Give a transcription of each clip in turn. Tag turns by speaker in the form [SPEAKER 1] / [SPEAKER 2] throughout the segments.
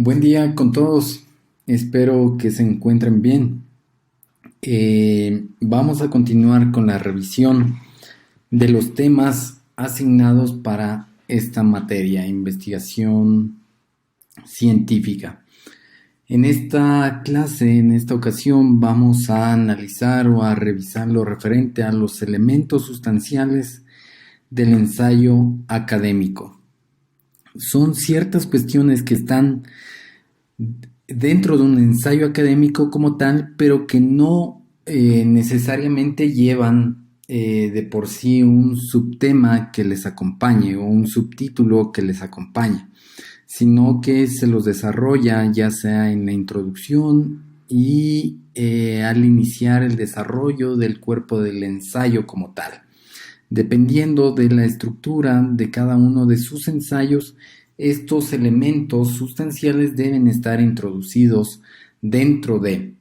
[SPEAKER 1] Buen día con todos, espero que se encuentren bien. Vamos a continuar con la revisión de los temas asignados para esta materia, investigación científica. En esta clase, en esta ocasión, vamos a analizar o a revisar lo referente a los elementos sustanciales del ensayo académico. Son ciertas cuestiones que están dentro de un ensayo académico como tal, pero que no necesariamente llevan de por sí un subtema que les acompañe o un subtítulo que les acompañe, sino que se los desarrolla ya sea en la introducción y al iniciar el desarrollo del cuerpo del ensayo como tal. Dependiendo de la estructura de cada uno de sus ensayos, estos elementos sustanciales deben estar introducidos dentro de.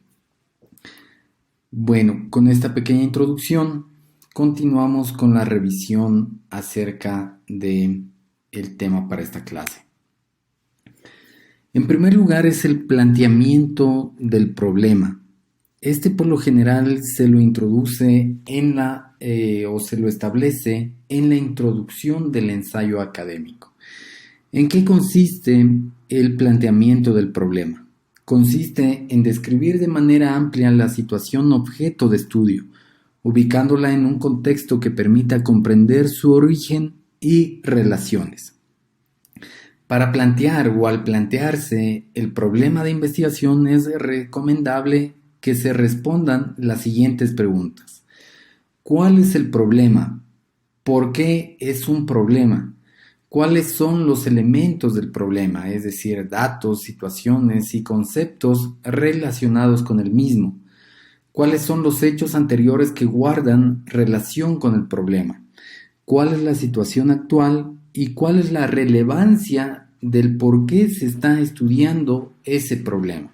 [SPEAKER 1] Bueno, con esta pequeña introducción, continuamos con la revisión acerca de el tema para esta clase. En primer lugar es el planteamiento del problema. Este por lo general se lo introduce o se lo establece en la introducción del ensayo académico. ¿En qué consiste el planteamiento del problema? Consiste en describir de manera amplia la situación objeto de estudio, ubicándola en un contexto que permita comprender su origen y relaciones. Para plantear o al plantearse el problema de investigación es recomendable que se respondan las siguientes preguntas. ¿Cuál es el problema? ¿Por qué es un problema? ¿Cuáles son los elementos del problema? Es decir, datos, situaciones y conceptos relacionados con el mismo. ¿Cuáles son los hechos anteriores que guardan relación con el problema? ¿Cuál es la situación actual y cuál es la relevancia del por qué se está estudiando ese problema?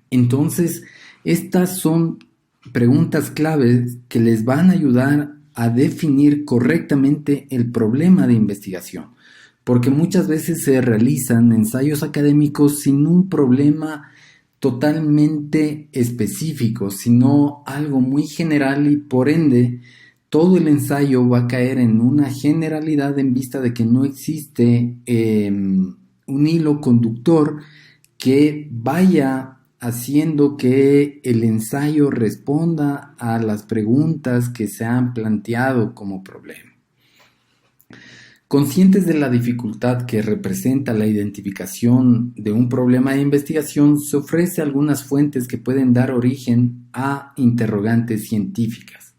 [SPEAKER 1] Entonces, estas son preguntas claves que les van a ayudar a definir correctamente el problema de investigación, porque muchas veces se realizan ensayos académicos sin un problema totalmente específico, sino algo muy general y por ende todo el ensayo va a caer en una generalidad en vista de que no existe un hilo conductor que vaya haciendo que el ensayo responda a las preguntas que se han planteado como problema. Conscientes de la dificultad que representa la identificación de un problema de investigación, se ofrece algunas fuentes que pueden dar origen a interrogantes científicas.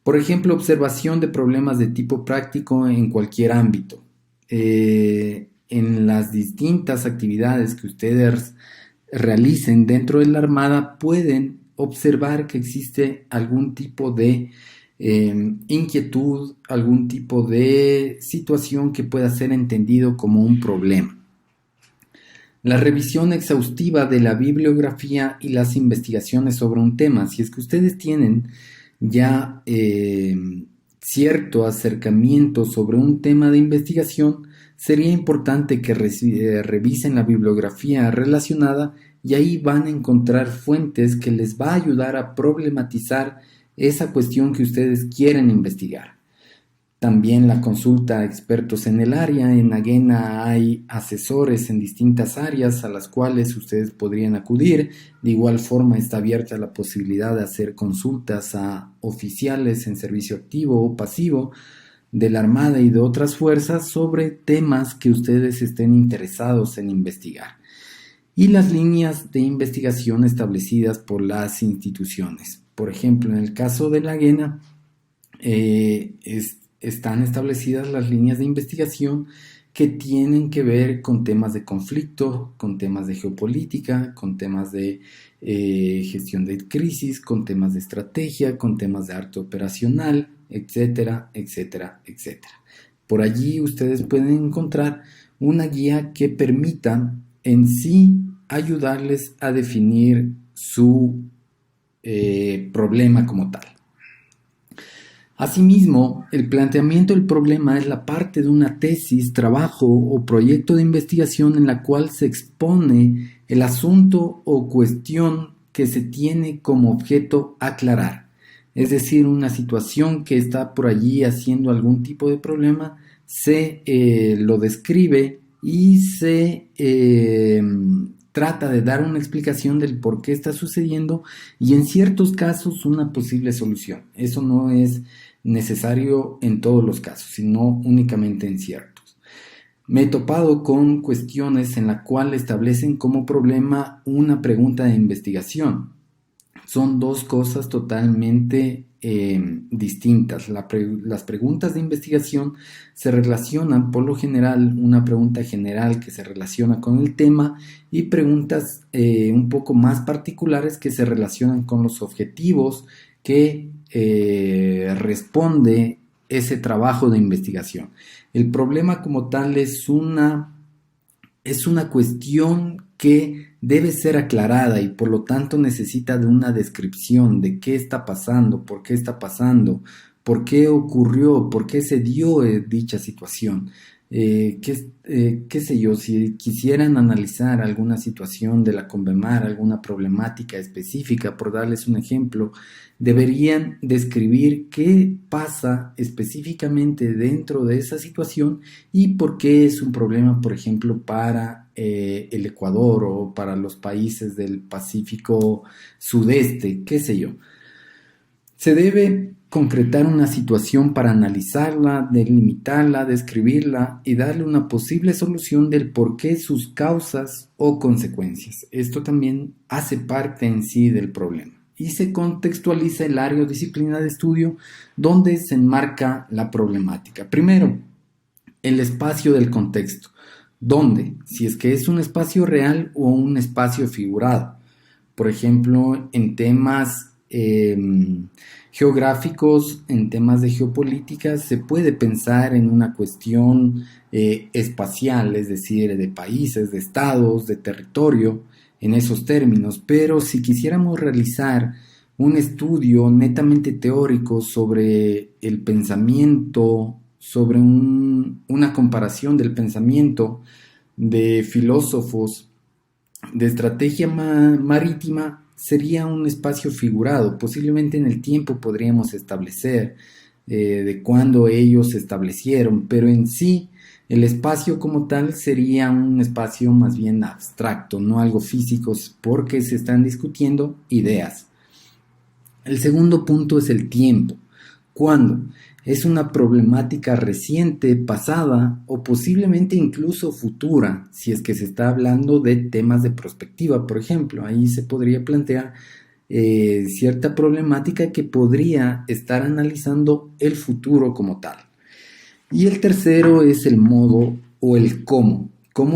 [SPEAKER 1] Por ejemplo, observación de problemas de tipo práctico en cualquier ámbito. En las distintas actividades que ustedes realicen dentro de la Armada pueden observar que existe algún tipo de inquietud, algún tipo de situación que pueda ser entendido como un problema. La revisión exhaustiva de la bibliografía y las investigaciones sobre un tema. Si es que ustedes tienen ya cierto acercamiento sobre un tema de investigación, sería importante que revisen la bibliografía relacionada y ahí van a encontrar fuentes que les va a ayudar a problematizar esa cuestión que ustedes quieren investigar. También la consulta a expertos en el área. En AGENA hay asesores en distintas áreas a las cuales ustedes podrían acudir. De igual forma está abierta la posibilidad de hacer consultas a oficiales en servicio activo o pasivo de la Armada y de otras fuerzas sobre temas que ustedes estén interesados en investigar. Y las líneas de investigación establecidas por las instituciones. Por ejemplo, en el caso de la AGENA, están establecidas las líneas de investigación que tienen que ver con temas de conflicto, con temas de geopolítica, con temas de gestión de crisis, con temas de estrategia, con temas de arte operacional, etcétera, etcétera, etcétera. Por allí ustedes pueden encontrar una guía que permita en sí ayudarles a definir su problema como tal. Asimismo, el planteamiento del problema es la parte de una tesis, trabajo o proyecto de investigación en la cual se expone el asunto o cuestión que se tiene como objeto aclarar. Es decir, una situación que está por allí haciendo algún tipo de problema, se lo describe y se trata de dar una explicación del por qué está sucediendo y en ciertos casos una posible solución. Eso no es necesario en todos los casos, sino únicamente en ciertos. Me he topado con cuestiones en las cuales establecen como problema una pregunta de investigación. Son dos cosas totalmente distintas. Las preguntas de investigación se relacionan, por lo general, una pregunta general que se relaciona con el tema y preguntas un poco más particulares que se relacionan con los objetivos que responde ese trabajo de investigación. El problema como tal es una cuestión que debe ser aclarada y por lo tanto necesita de una descripción de qué está pasando, por qué ocurrió, por qué se dio dicha situación. Qué sé yo, si quisieran analizar alguna situación de la Convemar, alguna problemática específica, por darles un ejemplo, deberían describir qué pasa específicamente dentro de esa situación y por qué es un problema, por ejemplo, para el Ecuador o para los países del Pacífico Sudeste, qué sé yo. Se debe concretar una situación para analizarla, delimitarla, describirla y darle una posible solución del porqué, sus causas o consecuencias. Esto también hace parte en sí del problema. Y se contextualiza el área o disciplina de estudio donde se enmarca la problemática. Primero, el espacio del contexto. ¿Dónde? Si es que es un espacio real o un espacio figurado. Por ejemplo, en temas geográficos, en temas de geopolítica, se puede pensar en una cuestión espacial, es decir, de países, de estados, de territorio, en esos términos. Pero si quisiéramos realizar un estudio netamente teórico sobre el pensamiento, sobre una comparación del pensamiento de filósofos de estrategia marítima, sería un espacio figurado. Posiblemente en el tiempo podríamos establecer de cuándo ellos se establecieron, pero en sí el espacio como tal sería un espacio más bien abstracto, no algo físico, porque se están discutiendo ideas. El segundo punto es el tiempo. ¿Cuándo? Es una problemática reciente, pasada o posiblemente incluso futura, si es que se está hablando de temas de prospectiva, por ejemplo. Ahí se podría plantear cierta problemática que podría estar analizando el futuro como tal. Y el tercero es el modo o el cómo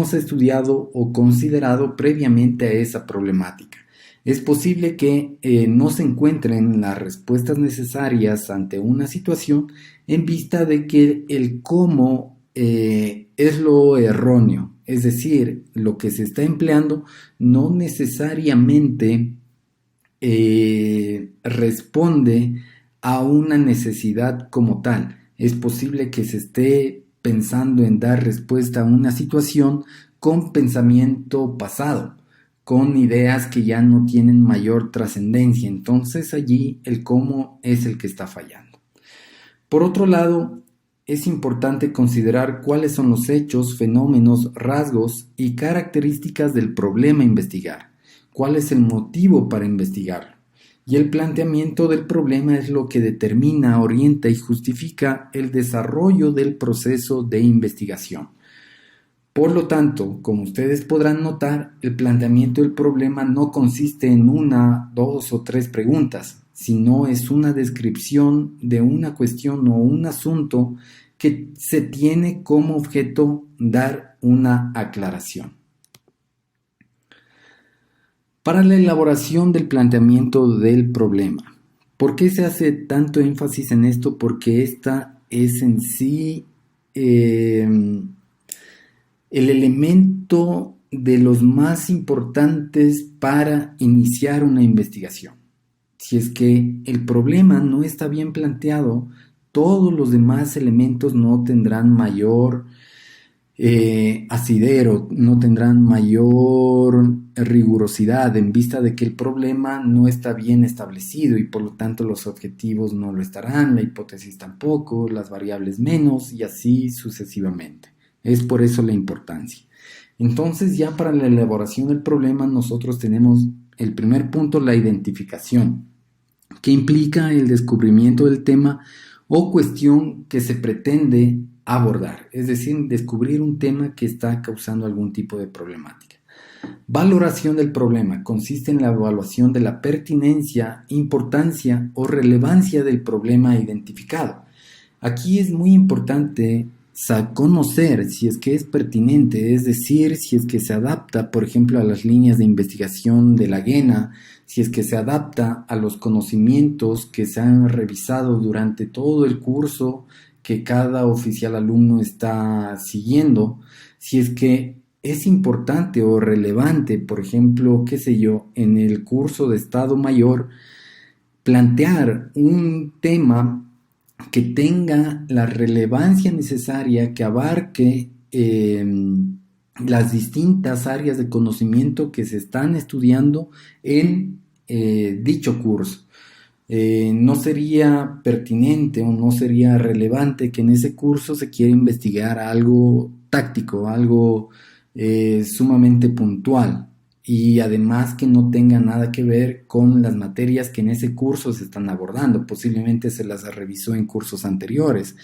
[SPEAKER 1] se ha estudiado o considerado previamente a esa problemática. Es posible que no se encuentren las respuestas necesarias ante una situación en vista de que el cómo es lo erróneo, es decir, lo que se está empleando no necesariamente responde a una necesidad como tal. Es posible que se esté pensando en dar respuesta a una situación con pensamiento pasado, con ideas que ya no tienen mayor trascendencia. Entonces allí el cómo es el que está fallando. Por otro lado, es importante considerar cuáles son los hechos, fenómenos, rasgos y características del problema a investigar. ¿Cuál es el motivo para investigarlo? Y el planteamiento del problema es lo que determina, orienta y justifica el desarrollo del proceso de investigación. Por lo tanto, como ustedes podrán notar, el planteamiento del problema no consiste en una, dos o tres preguntas, sino es una descripción de una cuestión o un asunto que se tiene como objeto dar una aclaración. Para la elaboración del planteamiento del problema, ¿por qué se hace tanto énfasis en esto? Porque esta es en sí el elemento de los más importantes para iniciar una investigación. Si es que el problema no está bien planteado, todos los demás elementos no tendrán mayor asidero, no tendrán mayor rigurosidad en vista de que el problema no está bien establecido y por lo tanto los objetivos no lo estarán, la hipótesis tampoco, las variables menos y así sucesivamente. Es por eso la importancia. Entonces ya para la elaboración del problema nosotros tenemos el primer punto, la identificación, que implica el descubrimiento del tema o cuestión que se pretende abordar, es decir, descubrir un tema que está causando algún tipo de problemática. Valoración del problema consiste en la evaluación de la pertinencia, importancia o relevancia del problema identificado. Aquí es muy importante conocer si es que es pertinente, es decir, si es que se adapta, por ejemplo, a las líneas de investigación de la GENA, si es que se adapta a los conocimientos que se han revisado durante todo el curso que cada oficial alumno está siguiendo, si es que es importante o relevante, por ejemplo, qué sé yo, en el curso de Estado Mayor, plantear un tema que tenga la relevancia necesaria, que abarque las distintas áreas de conocimiento que se están estudiando en dicho curso. No sería pertinente o no sería relevante que en ese curso se quiera investigar algo táctico, algo sumamente puntual y además que no tenga nada que ver con las materias que en ese curso se están abordando. Posiblemente se las revisó en cursos anteriores,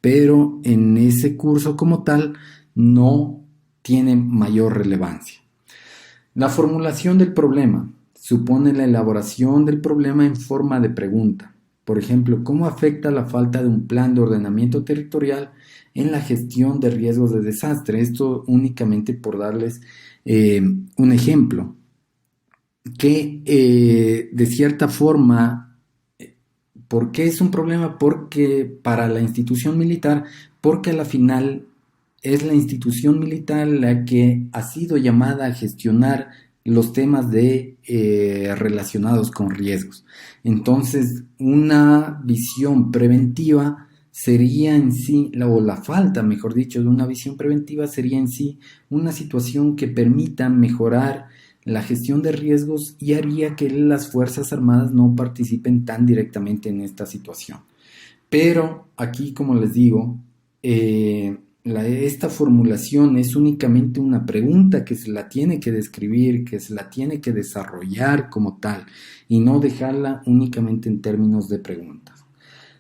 [SPEAKER 1] pero en ese curso como tal no tiene mayor relevancia. La formulación del problema supone la elaboración del problema en forma de pregunta. Por ejemplo, ¿cómo afecta la falta de un plan de ordenamiento territorial en la gestión de riesgos de desastre? Esto únicamente por darles un ejemplo, que de cierta forma, ¿por qué es un problema? Porque para la institución militar, porque a la final es la institución militar la que ha sido llamada a gestionar los temas relacionados con riesgos. Entonces, una visión preventiva sería en sí, o la falta, mejor dicho, de una visión preventiva sería en sí una situación que permita mejorar la gestión de riesgos y haría que las Fuerzas Armadas no participen tan directamente en esta situación. Pero aquí, como les digo, esta formulación es únicamente una pregunta que se la tiene que describir, que se la tiene que desarrollar como tal y no dejarla únicamente en términos de preguntas.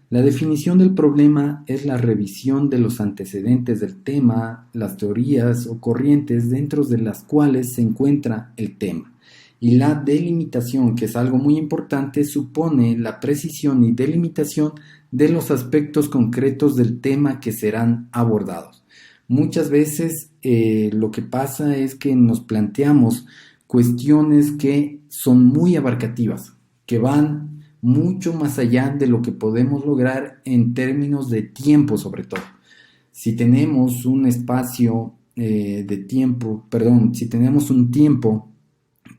[SPEAKER 1] La definición del problema es la revisión de los antecedentes del tema, las teorías o corrientes dentro de las cuales se encuentra el tema. Y la delimitación, que es algo muy importante, supone la precisión y delimitación de los aspectos concretos del tema que serán abordados. Muchas veces lo que pasa es que nos planteamos cuestiones que son muy abarcativas, que van mucho más allá de lo que podemos lograr en términos de tiempo sobre todo. Si tenemos un espacio si tenemos un tiempo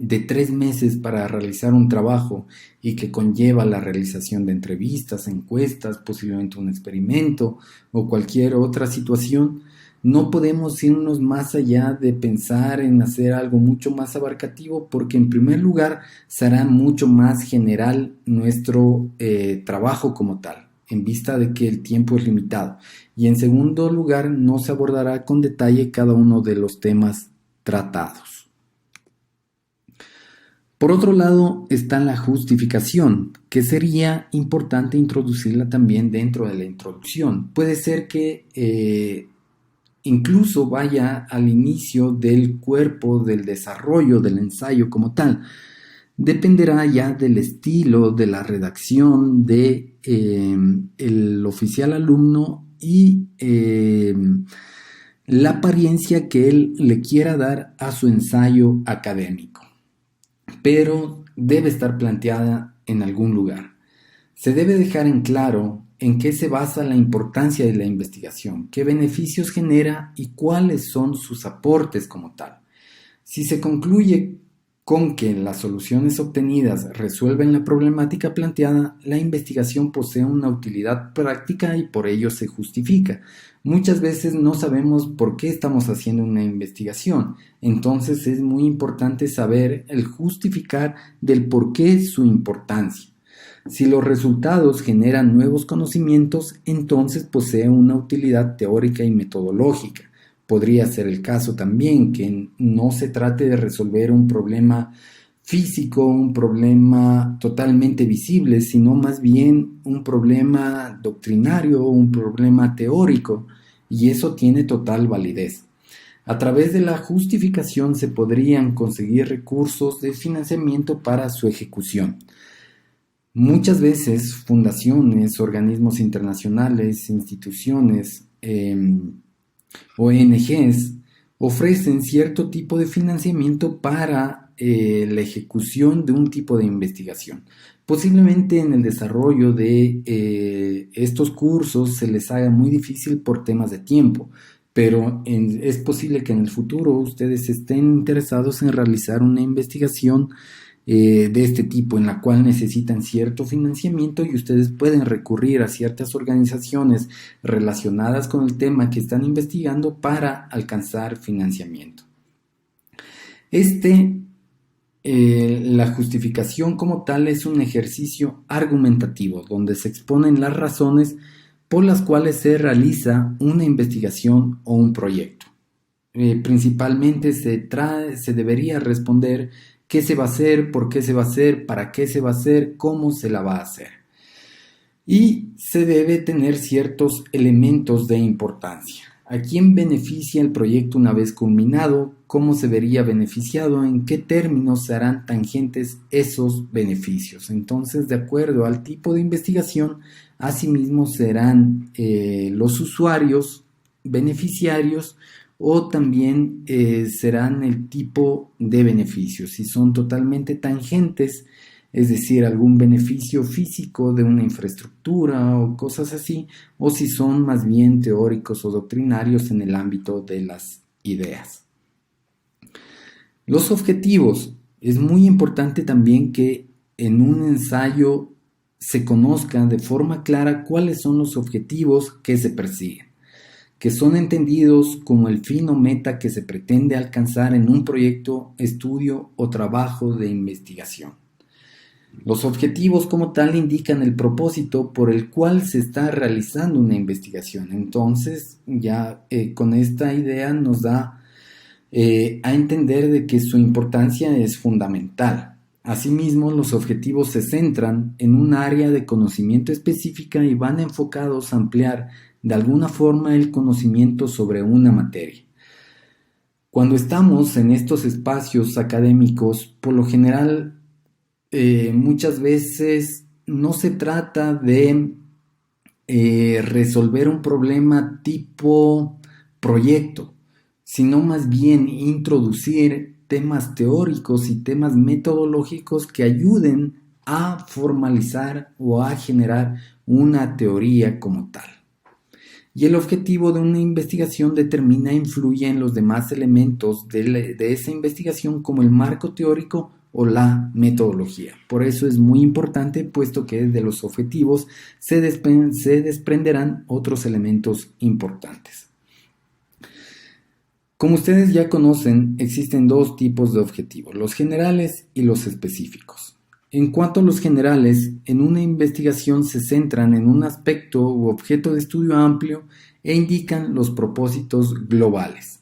[SPEAKER 1] de 3 meses para realizar un trabajo y que conlleva la realización de entrevistas, encuestas, posiblemente un experimento o cualquier otra situación, no podemos irnos más allá de pensar en hacer algo mucho más abarcativo porque en primer lugar será mucho más general nuestro trabajo como tal, en vista de que el tiempo es limitado. Y en segundo lugar no se abordará con detalle cada uno de los temas tratados. Por otro lado está la justificación, que sería importante introducirla también dentro de la introducción. Puede ser que incluso vaya al inicio del cuerpo del desarrollo del ensayo como tal. Dependerá ya del estilo de la redacción de el oficial alumno y la apariencia que él le quiera dar a su ensayo académico. Pero debe estar planteada en algún lugar. Se debe dejar en claro en qué se basa la importancia de la investigación, qué beneficios genera y cuáles son sus aportes como tal. Si se concluye con que las soluciones obtenidas resuelven la problemática planteada, la investigación posee una utilidad práctica y por ello se justifica. Muchas veces no sabemos por qué estamos haciendo una investigación, entonces es muy importante saber el justificar del por qué su importancia. Si los resultados generan nuevos conocimientos, entonces posee una utilidad teórica y metodológica. Podría ser el caso también que no se trate de resolver un problema físico, un problema totalmente visible, sino más bien un problema doctrinario, un problema teórico, y eso tiene total validez. A través de la justificación se podrían conseguir recursos de financiamiento para su ejecución. Muchas veces fundaciones, organismos internacionales, instituciones, ONGs ofrecen cierto tipo de financiamiento para la ejecución de un tipo de investigación. Posiblemente en el desarrollo de estos cursos se les haga muy difícil por temas de tiempo, pero es posible que en el futuro ustedes estén interesados en realizar una investigación de este tipo en la cual necesitan cierto financiamiento y ustedes pueden recurrir a ciertas organizaciones relacionadas con el tema que están investigando para alcanzar financiamiento. La justificación como tal es un ejercicio argumentativo donde se exponen las razones por las cuales se realiza una investigación o un proyecto. Principalmente se debería responder qué se va a hacer, por qué se va a hacer, para qué se va a hacer, cómo se la va a hacer. Y se debe tener ciertos elementos de importancia. ¿A quién beneficia el proyecto una vez culminado? ¿Cómo se vería beneficiado? ¿En qué términos se harán tangentes esos beneficios? Entonces, de acuerdo al tipo de investigación, asimismo serán los usuarios beneficiarios o también serán el tipo de beneficios. Si son totalmente tangentes, es decir, algún beneficio físico de una infraestructura o cosas así, o si son más bien teóricos o doctrinarios en el ámbito de las ideas. Los objetivos. Es muy importante también que en un ensayo se conozca de forma clara cuáles son los objetivos que se persiguen, que son entendidos como el fin o meta que se pretende alcanzar en un proyecto, estudio o trabajo de investigación. Los objetivos como tal indican el propósito por el cual se está realizando una investigación. Entonces, ya con esta idea nos da a entender de que su importancia es fundamental. Asimismo, los objetivos se centran en un área de conocimiento específica y van enfocados a ampliar de alguna forma el conocimiento sobre una materia. Cuando estamos en estos espacios académicos, por lo general, muchas veces no se trata de resolver un problema tipo proyecto, sino más bien introducir temas teóricos y temas metodológicos que ayuden a formalizar o a generar una teoría como tal. Y el objetivo de una investigación determina e influye en los demás elementos de esa investigación como el marco teórico o la metodología. Por eso es muy importante, puesto que de los objetivos se desprenderán otros elementos importantes. Como ustedes ya conocen, existen dos tipos de objetivos, los generales y los específicos. En cuanto a los generales, en una investigación se centran en un aspecto u objeto de estudio amplio e indican los propósitos globales.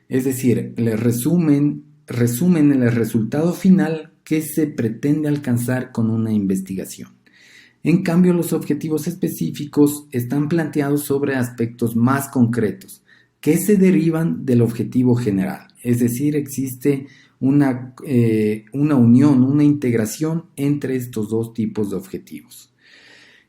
[SPEAKER 1] Es decir, les resumen el resultado final que se pretende alcanzar con una investigación. En cambio, los objetivos específicos están planteados sobre aspectos más concretos que se derivan del objetivo general. Es decir, existe una unión, una integración entre estos dos tipos de objetivos.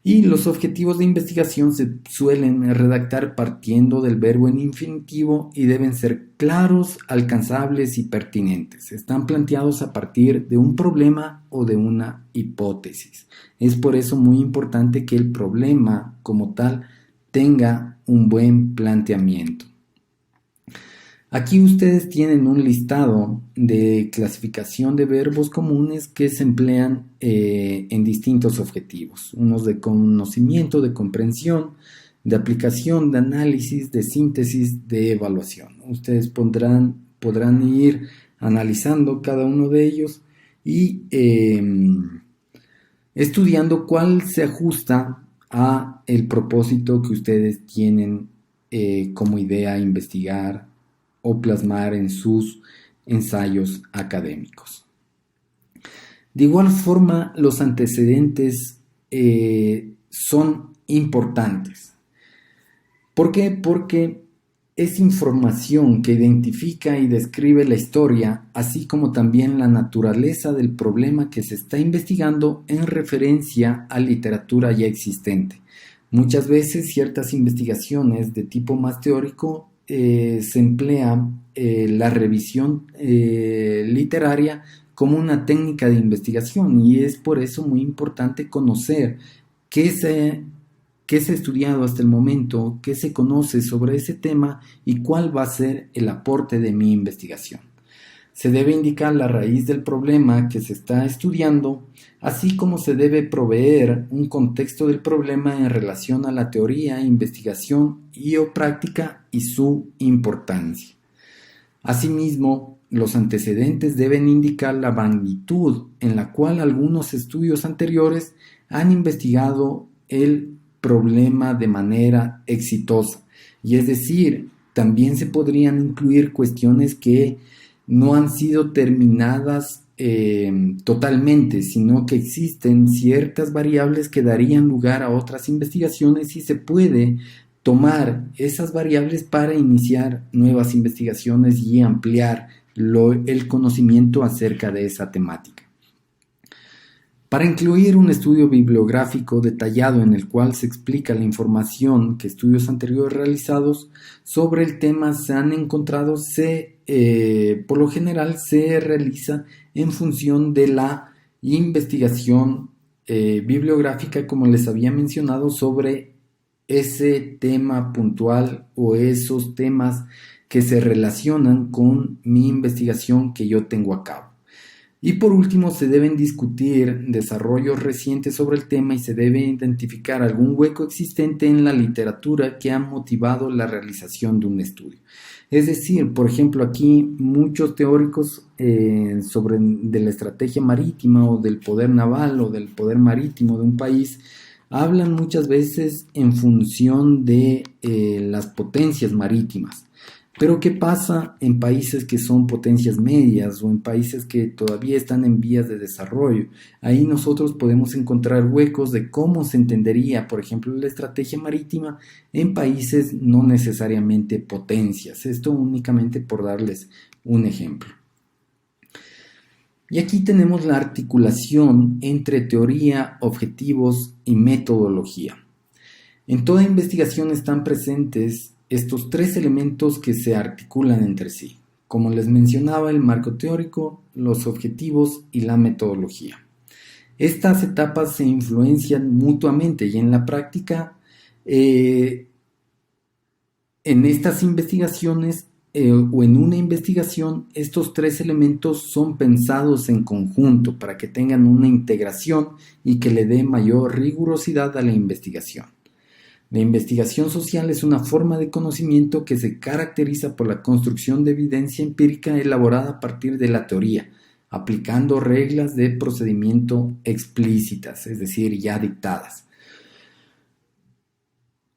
[SPEAKER 1] Y los objetivos de investigación se suelen redactar partiendo del verbo en infinitivo y deben ser claros, alcanzables y pertinentes. Están planteados a partir de un problema o de una hipótesis. Es por eso muy importante que el problema como tal tenga un buen planteamiento. Aquí ustedes tienen un listado de clasificación de verbos comunes que se emplean en distintos objetivos, unos de conocimiento, de comprensión, de aplicación, de análisis, de síntesis, de evaluación. Ustedes podrán ir analizando cada uno de ellos y estudiando cuál se ajusta a el propósito que ustedes tienen como idea investigar o plasmar en sus ensayos académicos. De igual forma, los antecedentes son importantes. ¿Por qué? Porque es información que identifica y describe la historia, así como también la naturaleza del problema que se está investigando en referencia a literatura ya existente. Muchas veces ciertas investigaciones de tipo más teórico se emplea la revisión literaria como una técnica de investigación, y es por eso muy importante conocer qué se ha estudiado hasta el momento, qué se conoce sobre ese tema y cuál va a ser el aporte de mi investigación. Se debe indicar la raíz del problema que se está estudiando, así como se debe proveer un contexto del problema en relación a la teoría, investigación y o práctica y su importancia. Asimismo, los antecedentes deben indicar la magnitud en la cual algunos estudios anteriores han investigado el problema de manera exitosa, y es decir, también se podrían incluir cuestiones que no han sido terminadas totalmente, sino que existen ciertas variables que darían lugar a otras investigaciones y se puede tomar esas variables para iniciar nuevas investigaciones y ampliar el conocimiento acerca de esa temática. Para incluir un estudio bibliográfico detallado en el cual se explica la información que estudios anteriores realizados sobre el tema se han encontrado, por lo general se realiza en función de la investigación bibliográfica, como les había mencionado, sobre ese tema puntual o esos temas que se relacionan con mi investigación que yo tengo a cabo. Y por último, se deben discutir desarrollos recientes sobre el tema y se debe identificar algún hueco existente en la literatura que ha motivado la realización de un estudio. Es decir, por ejemplo, aquí muchos teóricos de la estrategia marítima o del poder naval o del poder marítimo de un país hablan muchas veces en función de las potencias marítimas. Pero ¿qué pasa en países que son potencias medias o en países que todavía están en vías de desarrollo? Ahí nosotros podemos encontrar huecos de cómo se entendería, por ejemplo, la estrategia marítima en países no necesariamente potencias. Esto únicamente por darles un ejemplo. Y aquí tenemos la articulación entre teoría, objetivos y metodología. En toda investigación están presentes estos tres elementos que se articulan entre sí. Como les mencionaba, el marco teórico, los objetivos y la metodología. Estas etapas se influencian mutuamente y en la práctica, en estas investigaciones o en una investigación, estos tres elementos son pensados en conjunto para que tengan una integración y que le dé mayor rigurosidad a la investigación. La investigación social es una forma de conocimiento que se caracteriza por la construcción de evidencia empírica elaborada a partir de la teoría, aplicando reglas de procedimiento explícitas, es decir, ya dictadas.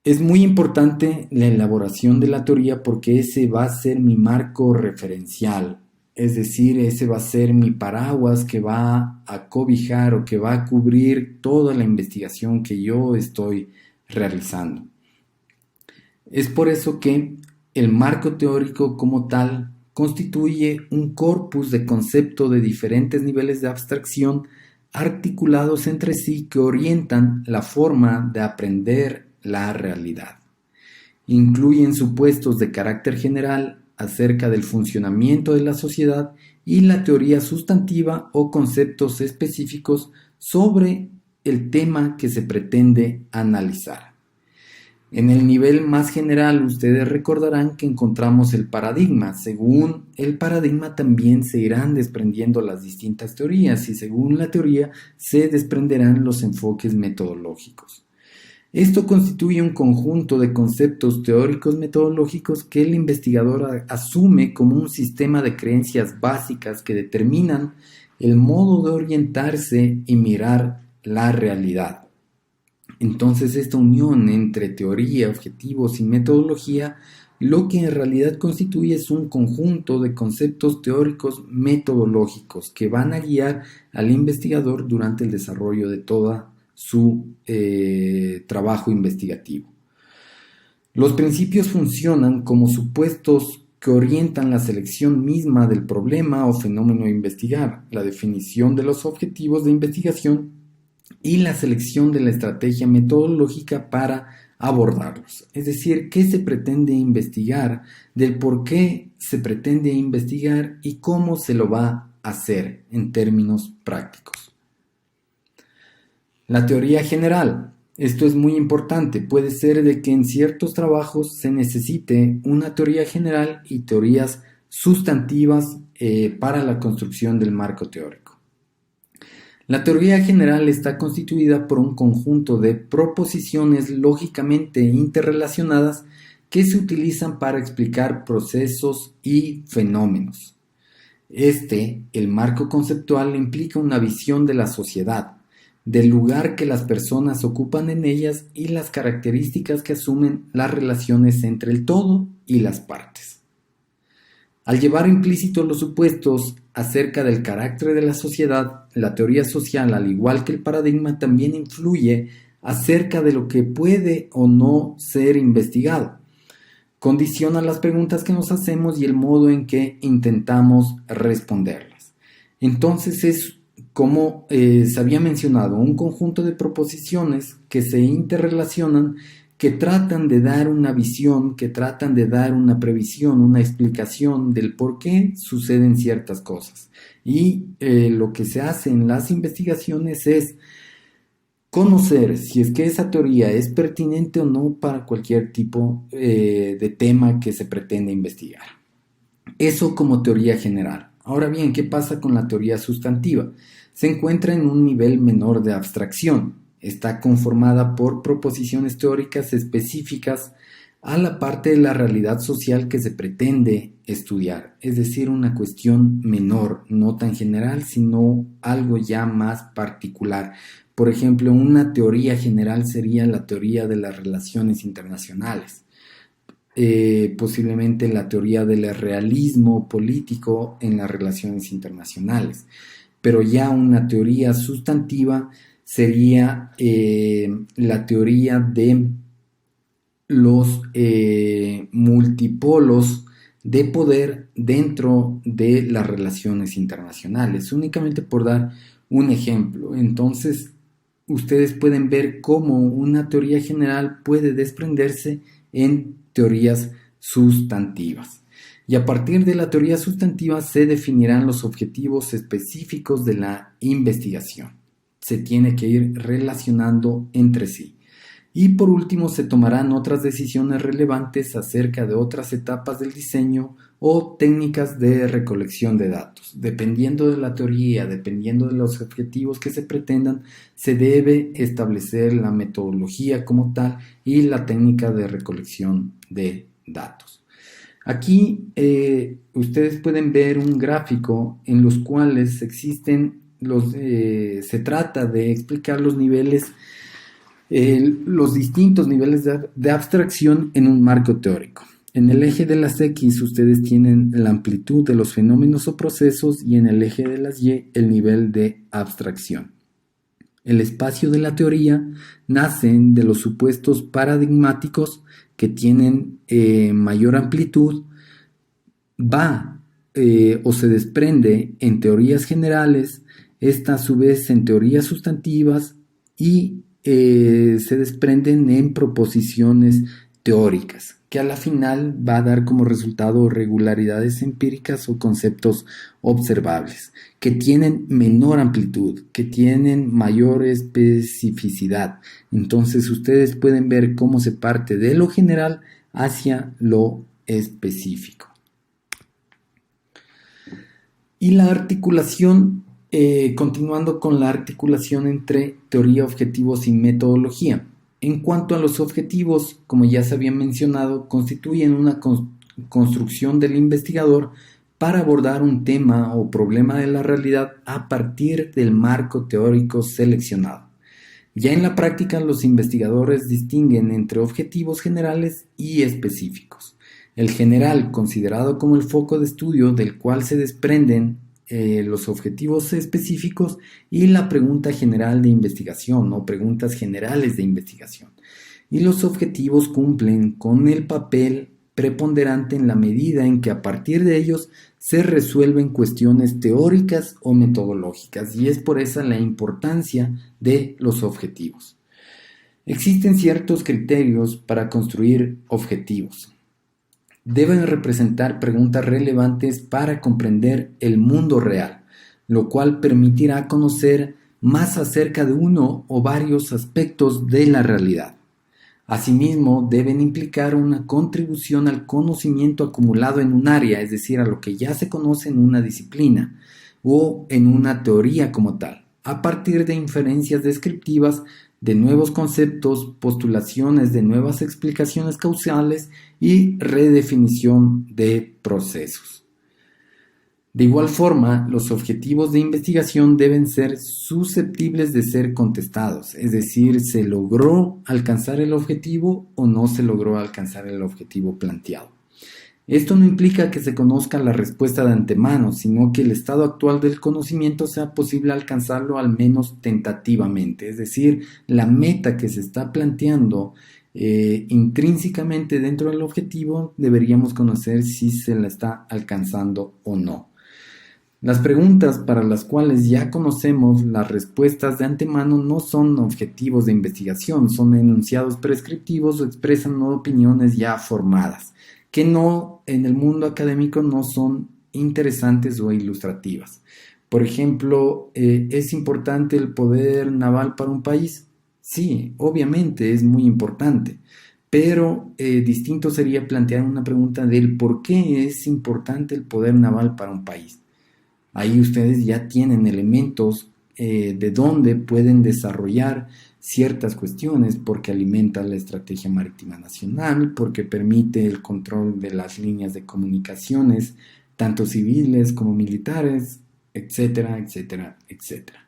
[SPEAKER 1] Es muy importante la elaboración de la teoría porque ese va a ser mi marco referencial, es decir, ese va a ser mi paraguas que va a cobijar o que va a cubrir toda la investigación que yo estoy realizando. Es por eso que el marco teórico como tal constituye un corpus de conceptos de diferentes niveles de abstracción articulados entre sí que orientan la forma de aprender la realidad. Incluyen supuestos de carácter general acerca del funcionamiento de la sociedad y la teoría sustantiva o conceptos específicos sobre el tema que se pretende analizar. En el nivel más general, ustedes recordarán que encontramos el paradigma. Según el paradigma también se irán desprendiendo las distintas teorías y según la teoría se desprenderán los enfoques metodológicos. Esto constituye un conjunto de conceptos teóricos metodológicos que el investigador asume como un sistema de creencias básicas que determinan el modo de orientarse y mirar la realidad. Entonces, esta unión entre teoría, objetivos y metodología, lo que en realidad constituye es un conjunto de conceptos teóricos metodológicos que van a guiar al investigador durante el desarrollo de toda su trabajo investigativo. Los principios funcionan como supuestos que orientan la selección misma del problema o fenómeno a investigar, la definición de los objetivos de investigación y la selección de la estrategia metodológica para abordarlos. Es decir, qué se pretende investigar, del por qué se pretende investigar y cómo se lo va a hacer en términos prácticos. La teoría general. Esto es muy importante. Puede ser de que en ciertos trabajos se necesite una teoría general y teorías sustantivas para la construcción del marco teórico. La teoría general está constituida por un conjunto de proposiciones lógicamente interrelacionadas que se utilizan para explicar procesos y fenómenos. El marco conceptual implica una visión de la sociedad, del lugar que las personas ocupan en ellas y las características que asumen las relaciones entre el todo y las partes. Al llevar implícitos los supuestos acerca del carácter de la sociedad, la teoría social, al igual que el paradigma, también influye acerca de lo que puede o no ser investigado. Condiciona las preguntas que nos hacemos y el modo en que intentamos responderlas. Entonces es, como se había mencionado, un conjunto de proposiciones que se interrelacionan, que tratan de dar una visión, que tratan de dar una previsión, una explicación del por qué suceden ciertas cosas. Y lo que se hace en las investigaciones es conocer si es que esa teoría es pertinente o no para cualquier tipo de tema que se pretende investigar. Eso como teoría general. Ahora bien, ¿qué pasa con la teoría sustantiva? Se encuentra en un nivel menor de abstracción. Está conformada por proposiciones teóricas específicas a la parte de la realidad social que se pretende estudiar, es decir, una cuestión menor, no tan general, sino algo ya más particular. Por ejemplo, una teoría general sería la teoría de las relaciones internacionales. Posiblemente la teoría del realismo político en las relaciones internacionales, pero ya una teoría sustantiva sería la teoría de los multipolos de poder dentro de las relaciones internacionales, únicamente por dar un ejemplo. Entonces, ustedes pueden ver cómo una teoría general puede desprenderse en teorías sustantivas. Y a partir de la teoría sustantiva se definirán los objetivos específicos de la investigación. Se tiene que ir relacionando entre sí. Y por último se tomarán otras decisiones relevantes acerca de otras etapas del diseño o técnicas de recolección de datos. Dependiendo de la teoría, dependiendo de los objetivos que se pretendan, se debe establecer la metodología como tal y la técnica de recolección de datos. Aquí ustedes pueden ver un gráfico en los cuales existen se trata de explicar los niveles, los distintos niveles de abstracción en un marco teórico. En el eje de las X ustedes tienen la amplitud de los fenómenos o procesos y en el eje de las Y el nivel de abstracción. El espacio de la teoría nace de los supuestos paradigmáticos que tienen mayor amplitud, o se desprende en teorías generales, esta a su vez en teorías sustantivas y se desprenden en proposiciones teóricas, que a la final va a dar como resultado regularidades empíricas o conceptos observables, que tienen menor amplitud, que tienen mayor especificidad. Entonces ustedes pueden ver cómo se parte de lo general hacia lo específico. Y la articulación, continuando con la articulación entre teoría, objetivos y metodología. En cuanto a los objetivos, como ya se había mencionado, constituyen una construcción del investigador para abordar un tema o problema de la realidad a partir del marco teórico seleccionado. Ya en la práctica, los investigadores distinguen entre objetivos generales y específicos. El general, considerado como el foco de estudio del cual se desprenden los objetivos específicos, y la pregunta general de investigación o preguntas generales de investigación. Y los objetivos cumplen con el papel preponderante en la medida en que a partir de ellos se resuelven cuestiones teóricas o metodológicas, y es por esa la importancia de los objetivos. Existen ciertos criterios para construir objetivos. Deben representar preguntas relevantes para comprender el mundo real, lo cual permitirá conocer más acerca de uno o varios aspectos de la realidad. Asimismo, deben implicar una contribución al conocimiento acumulado en un área, es decir, a lo que ya se conoce en una disciplina o en una teoría como tal, a partir de inferencias descriptivas de nuevos conceptos, postulaciones de nuevas explicaciones causales y redefinición de procesos. De igual forma, los objetivos de investigación deben ser susceptibles de ser contestados, es decir, ¿se logró alcanzar el objetivo o no se logró alcanzar el objetivo planteado? Esto no implica que se conozca la respuesta de antemano, sino que el estado actual del conocimiento sea posible alcanzarlo al menos tentativamente, es decir, la meta que se está planteando intrínsecamente dentro del objetivo deberíamos conocer si se la está alcanzando o no. Las preguntas para las cuales ya conocemos las respuestas de antemano no son objetivos de investigación, son enunciados prescriptivos o expresan opiniones ya formadas, que no en el mundo académico no son interesantes o ilustrativas. Por ejemplo, ¿es importante el poder naval para un país? Sí, obviamente es muy importante, pero distinto sería plantear una pregunta del por qué es importante el poder naval para un país. Ahí ustedes ya tienen elementos de donde pueden desarrollar ciertas cuestiones, porque alimenta la estrategia marítima nacional, porque permite el control de las líneas de comunicaciones, tanto civiles como militares, etcétera, etcétera, etcétera.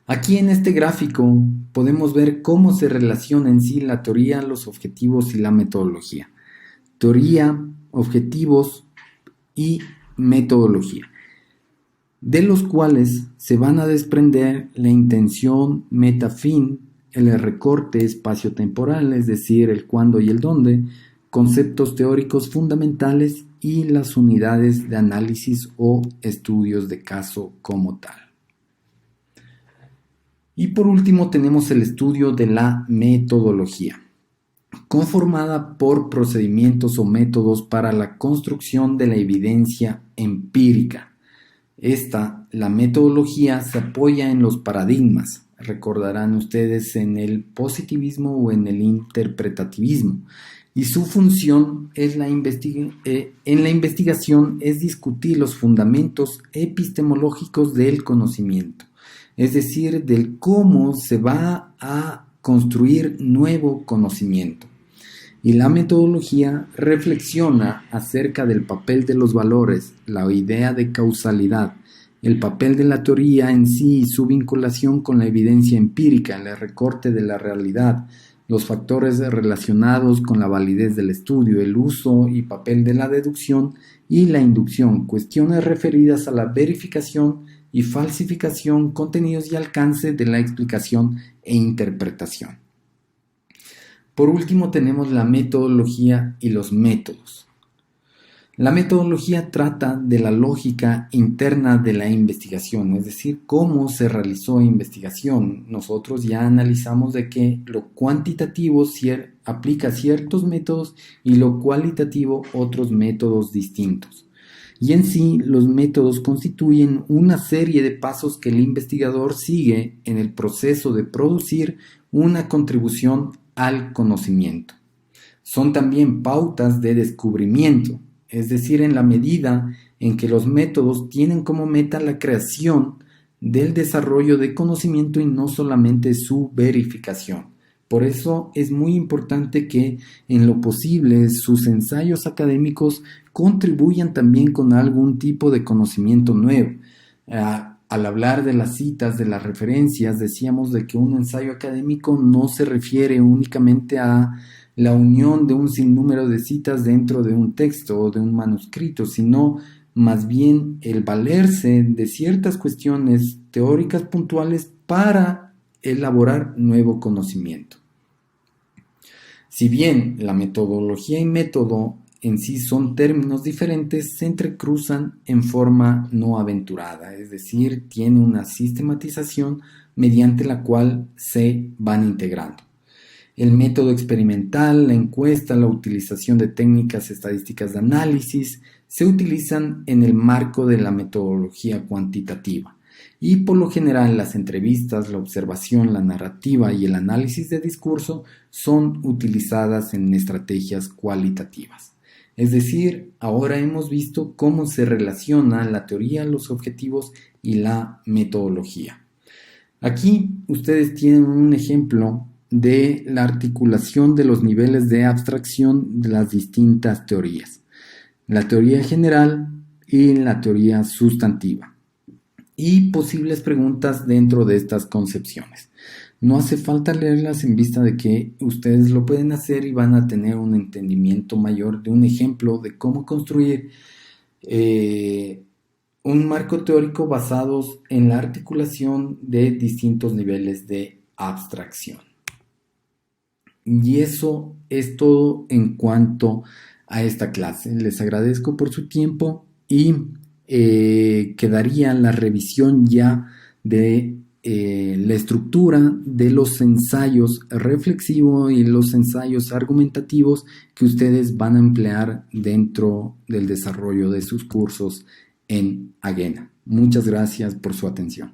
[SPEAKER 1] Aquí en este gráfico podemos ver cómo se relaciona en sí la teoría, los objetivos y la metodología. Teoría, objetivos y metodología, de los cuales se van a desprender la intención, meta, fin, el recorte espacio-temporal, es decir, el cuándo y el dónde, conceptos teóricos fundamentales y las unidades de análisis o estudios de caso como tal. Y por último tenemos el estudio de la metodología, conformada por procedimientos o métodos para la construcción de la evidencia empírica. La metodología se apoya en los paradigmas, recordarán ustedes, en el positivismo o en el interpretativismo, y su función en la investigación es discutir los fundamentos epistemológicos del conocimiento, es decir, del cómo se va a construir nuevo conocimiento. Y la metodología reflexiona acerca del papel de los valores, la idea de causalidad, el papel de la teoría en sí y su vinculación con la evidencia empírica, el recorte de la realidad, los factores relacionados con la validez del estudio, el uso y papel de la deducción y la inducción, cuestiones referidas a la verificación y falsificación, contenidos y alcance de la explicación e interpretación. Por último tenemos la metodología y los métodos. La metodología trata de la lógica interna de la investigación, es decir, cómo se realizó investigación. Nosotros ya analizamos de que lo cuantitativo aplica ciertos métodos y lo cualitativo otros métodos distintos. Y en sí, los métodos constituyen una serie de pasos que el investigador sigue en el proceso de producir una contribución al conocimiento. Son también pautas de descubrimiento, es decir, en la medida en que los métodos tienen como meta la creación del desarrollo de conocimiento y no solamente su verificación. Por eso es muy importante que en lo posible sus ensayos académicos contribuyan también con algún tipo de conocimiento nuevo. Al hablar de las citas, de las referencias, decíamos de que un ensayo académico no se refiere únicamente a la unión de un sinnúmero de citas dentro de un texto o de un manuscrito, sino más bien el valerse de ciertas cuestiones teóricas puntuales para elaborar nuevo conocimiento. Si bien la metodología y método en sí son términos diferentes, se entrecruzan en forma no aventurada, es decir, tiene una sistematización mediante la cual se van integrando. El método experimental, la encuesta, la utilización de técnicas estadísticas de análisis se utilizan en el marco de la metodología cuantitativa y por lo general las entrevistas, la observación, la narrativa y el análisis de discurso son utilizadas en estrategias cualitativas. Es decir, ahora hemos visto cómo se relaciona la teoría, los objetivos y la metodología. Aquí ustedes tienen un ejemplo de la articulación de los niveles de abstracción de las distintas teorías, la teoría general y la teoría sustantiva, y posibles preguntas dentro de estas concepciones. No hace falta leerlas en vista de que ustedes lo pueden hacer y van a tener un entendimiento mayor de un ejemplo de cómo construir un marco teórico basados en la articulación de distintos niveles de abstracción. Y eso es todo en cuanto a esta clase. Les agradezco por su tiempo y quedaría la revisión ya de la estructura de los ensayos reflexivos y los ensayos argumentativos que ustedes van a emplear dentro del desarrollo de sus cursos en AGENA. Muchas gracias por su atención.